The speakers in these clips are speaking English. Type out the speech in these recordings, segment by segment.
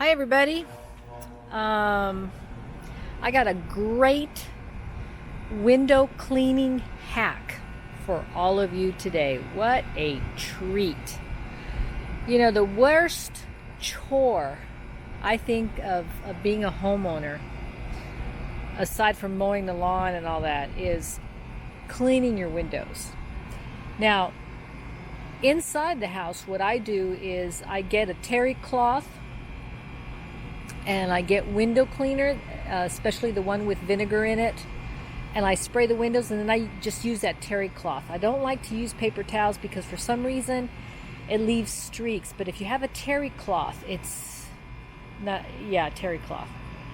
Hi everybody. I got a great window cleaning hack for all of you today. What a treat. You know, the worst chore I think of being a homeowner, aside from mowing the lawn and all that, is cleaning your windows. Now, inside the house, what I do is I get a terry cloth and I get window cleaner, especially the one with vinegar in it, and I spray the windows, and then I just use that terry cloth. I don't like to use paper towels because for some reason it leaves streaks, but if you have a terry cloth, terry cloth.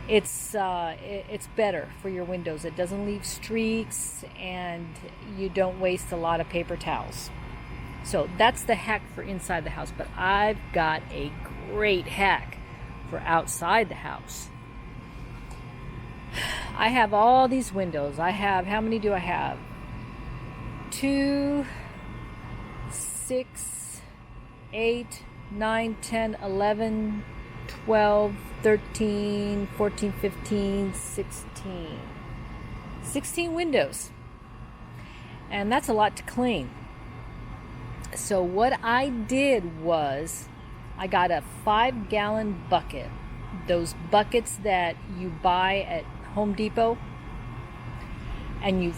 It's better for your windows. It doesn't leave streaks and you don't waste a lot of paper towels. So that's the hack for inside the house, but I've got a great hack for outside the house. I have all these windows. How many do I have? 2, 6, 8, 9, 10, 11, 12, 13, 14, 15, 16. 16 windows. And that's a lot to clean. So what I did was I got a 5-gallon bucket. Those buckets that you buy at Home Depot, and you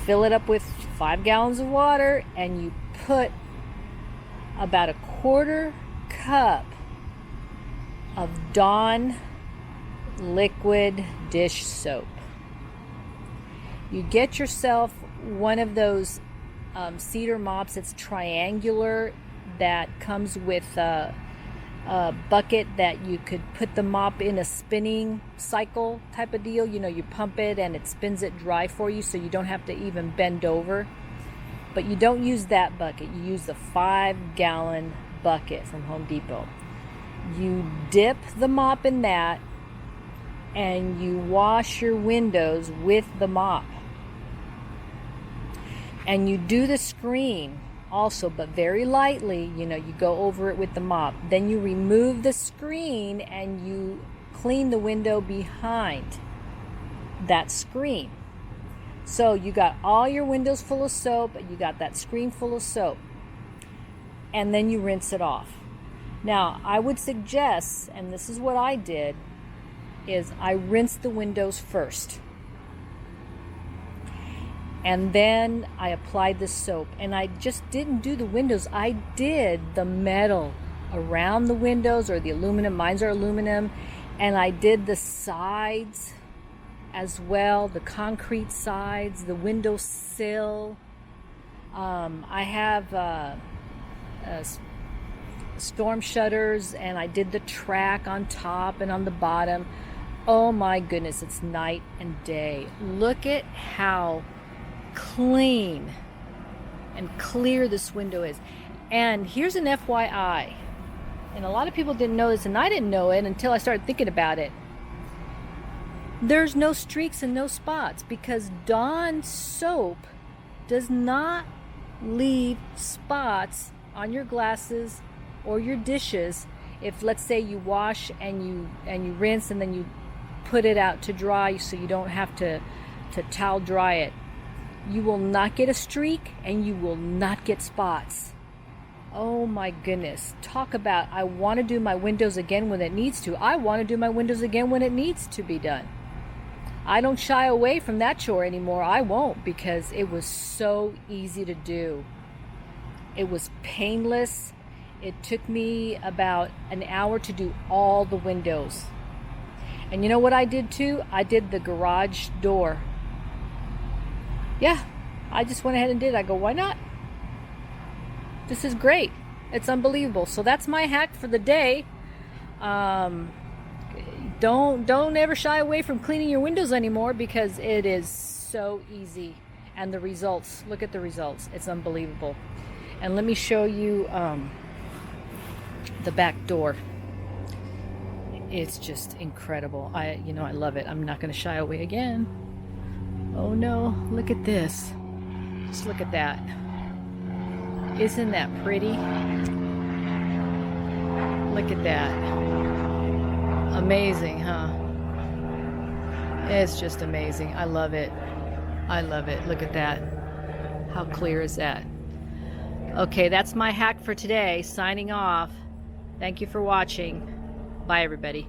fill it up with 5 gallons of water, and you put about a 1/4 cup of Dawn liquid dish soap. You get yourself one of those cedar mops. It's triangular, that comes with a bucket that you could put the mop in a spinning cycle type of deal. You know, you pump it and it spins it dry for you, so you don't have to even bend over. But you don't use that bucket. You use the 5-gallon bucket from Home Depot. You dip the mop in that and you wash your windows with the mop. And you do the screen also, but very lightly. You know, you go over it with the mop. Then you remove the screen and you clean the window behind that screen. So you got all your windows full of soap, you got that screen full of soap, and then you rinse it off. Now, I would suggest, and this is what I did, is I rinsed the windows first. And then I applied the soap, and I just didn't do the windows. I did the metal around the windows, or the aluminum. Mine's are aluminum. And I did the sides as well, the concrete sides, the window sill. I have storm shutters, and I did the track on top and on the bottom. Oh my goodness, it's night and day. Look at how clean and clear this window is. And here's an FYI, and a lot of people didn't know this, and I didn't know it until I started thinking about it. There's no streaks and no spots because Dawn soap does not leave spots on your glasses or your dishes. If, let's say, you wash and you rinse and then you put it out to dry, so you don't have to towel dry it, you will not get a streak and you will not get spots. Oh my goodness. Talk about, I want to do my windows again when it needs to. I want to do my windows again when it needs to be done. I don't shy away from that chore anymore. I won't, because it was so easy to do. It was painless. It took me about an hour to do all the windows. And you know what I did too? I did the garage door. Yeah, I just went ahead and did it. I go, why not? This is great. It's unbelievable. So that's my hack for the day. Don't ever shy away from cleaning your windows anymore, because it is so easy. And the results, look at the results. It's unbelievable. And let me show you the back door. It's just incredible. I love it. I'm not going to shy away again. Oh no, look at this. Just look at that. Isn't that pretty? Look at that. Amazing, huh? It's just amazing. I love it. I love it. Look at that. How clear is that? Okay, that's my hack for today. Signing off. Thank you for watching. Bye, everybody.